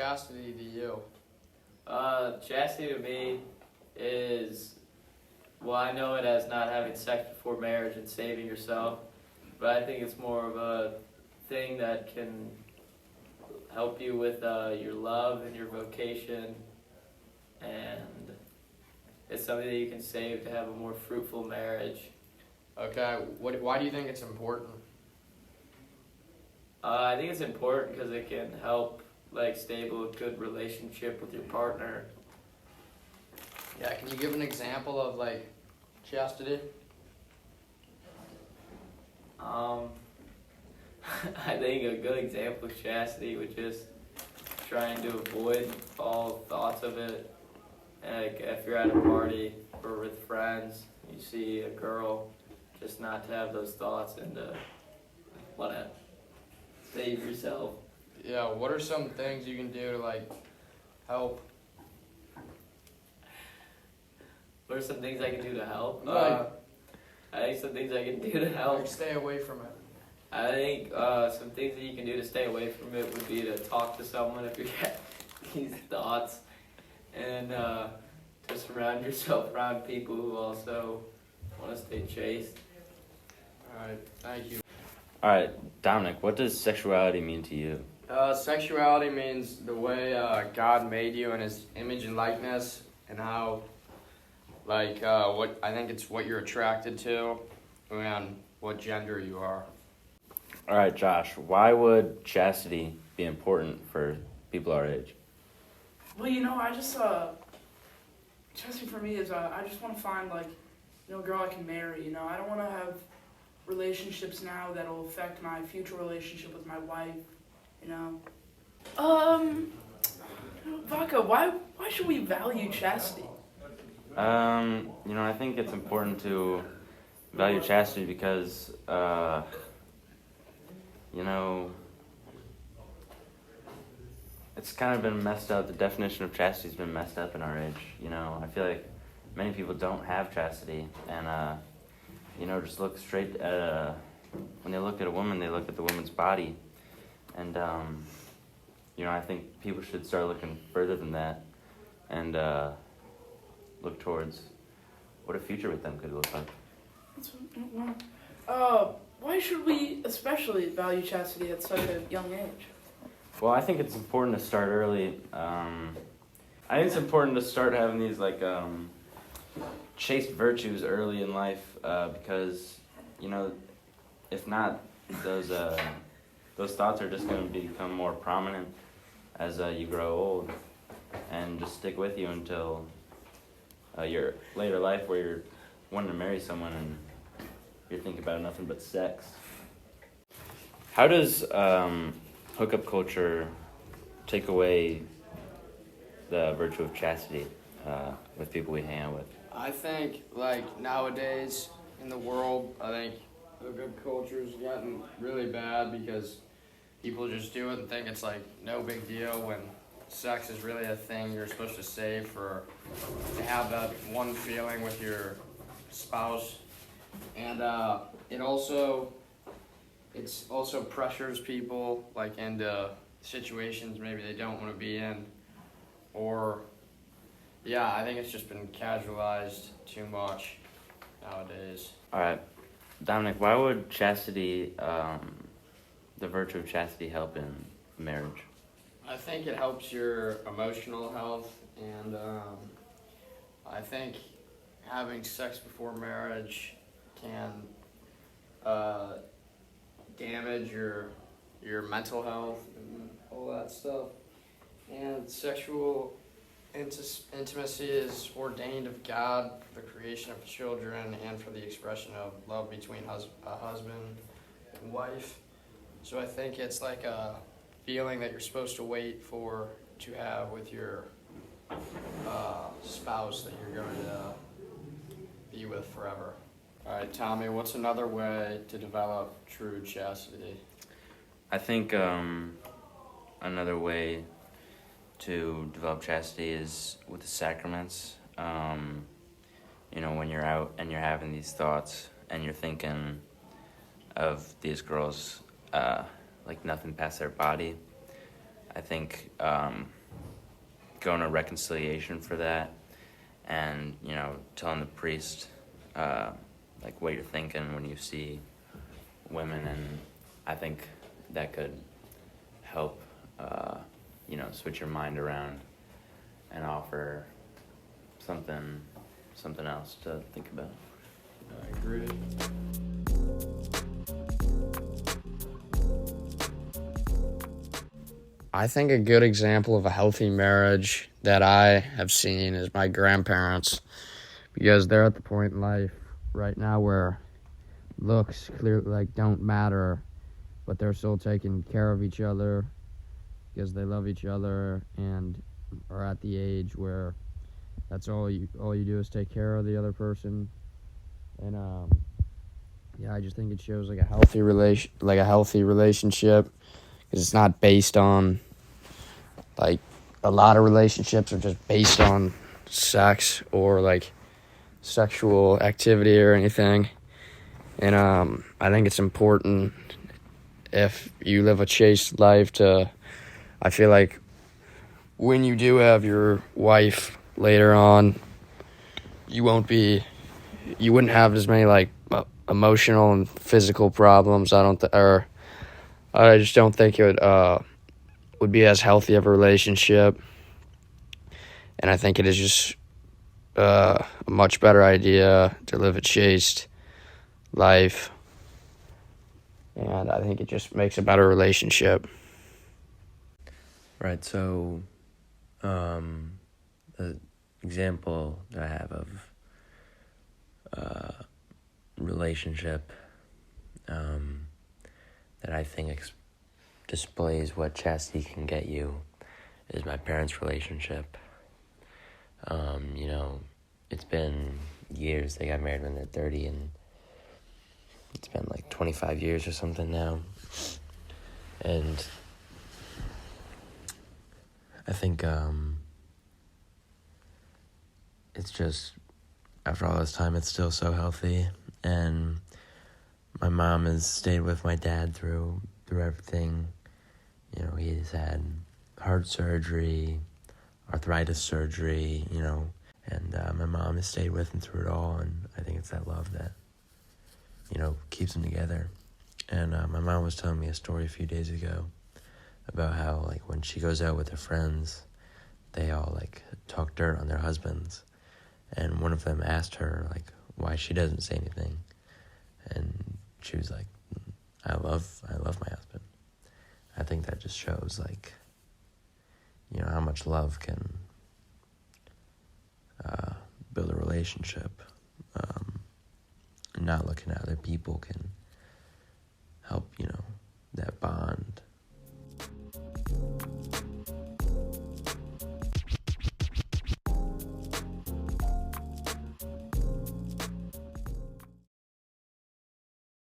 chastity to you? Chastity to me is, well, I know it as not having sex before marriage and saving yourself, but I think it's more of a thing that can help you with your love and your vocation, and it's something that you can save to have a more fruitful marriage. Okay, why do you think it's important? I think it's important because it can help stable a good relationship with your partner. Yeah, can you give an example of chastity? I think a good example of chastity would just trying to avoid all thoughts of it. If you're at a party or with friends, you see a girl, just not to have those thoughts and to want to save yourself. Yeah, what are some things you can do to help? What are some things I can do to help? Like- I think some things I can do to help. Stay away from it. I think some things that you can do to stay away from it would be to talk to someone if you have these thoughts, and to surround yourself around people who also want to stay chaste. All right, thank you. All right, Dominic, what does sexuality mean to you? Sexuality means the way God made you in His image and likeness, and how, what I think it's what you're attracted to, and what gender you are. All right, Josh, why would chastity be important for people our age? Well, I just, chastity for me is, I just want to find, a girl I can marry, I don't want to have relationships now that'll affect my future relationship with my wife, Vaca, why should we value chastity? I think it's important to value chastity because, it's kind of been messed up. The definition of chastity has been messed up in our age. I feel like many people don't have chastity, and just look straight at when they look at a woman, they look at the woman's body, and I think people should start looking further than that, and look towards what a future with them could look like. Why should we especially value chastity at such a young age? Well, I think it's important to start early. I think it's important to start having these chaste virtues early in life because if not, those thoughts are just going to become more prominent as you grow old, and just stick with you until your later life, where you're wanting to marry someone and you're thinking about nothing but sex. How does hookup culture take away the virtue of chastity with people we hang out with? I think, nowadays in the world, I think hookup culture's gotten really bad because people just do it and think it's, no big deal when sex is really a thing you're supposed to save to have that one feeling with your spouse. And it also pressures people, into situations maybe they don't want to be in, or I think it's just been casualized too much nowadays. All right, Dominic, why would chastity, the virtue of chastity, help in marriage? I think it helps your emotional health, and I think having sex before marriage can damage your mental health and all that stuff. And sexual intimacy is ordained of God for the creation of children and for the expression of love between a husband and wife. So I think it's like a feeling that you're supposed to wait to have with your spouse that you're going to be with forever. All right, Tommy, what's another way to develop true chastity? I think another way to develop chastity is with the sacraments. When you're out and you're having these thoughts and you're thinking of these girls like nothing past their body, I think going to reconciliation for that, and telling the priest like what you're thinking when you see women, and I think that could help switch your mind around and offer something else to think about. I agree. I think a good example of a healthy marriage that I have seen is my grandparents, because they're at the point in life right now where looks clearly don't matter, but they're still taking care of each other because they love each other and are at the age where that's all you do is take care of the other person. And I just think it shows a healthy relationship, because it's not based on a lot of relationships are just based on sex or sexual activity or anything. And I think it's important, if you live a chaste life, I feel like when you do have your wife later on, you wouldn't have as many emotional and physical problems. I just don't think it would be as healthy of a relationship. And I think it is just a much better idea to live a chaste life. And I think it just makes a better relationship. Right, so the example that I have of relationship that I think displays what chastity can get you is my parents' relationship. It's been years. They got married when they're 30, and it's been 25 years or something now. And I think it's just, after all this time, it's still so healthy. And my mom has stayed with my dad through everything. He's had heart surgery, arthritis surgery, and my mom has stayed with him through it all. And I think it's that love that, keeps them together. And my mom was telling me a story a few days ago about how, when she goes out with her friends, they all, talk dirt on their husbands. And one of them asked her, why she doesn't say anything. And she was like, I love my husband. I think that just shows, how much love can build a relationship. Not looking at other people can help, that bond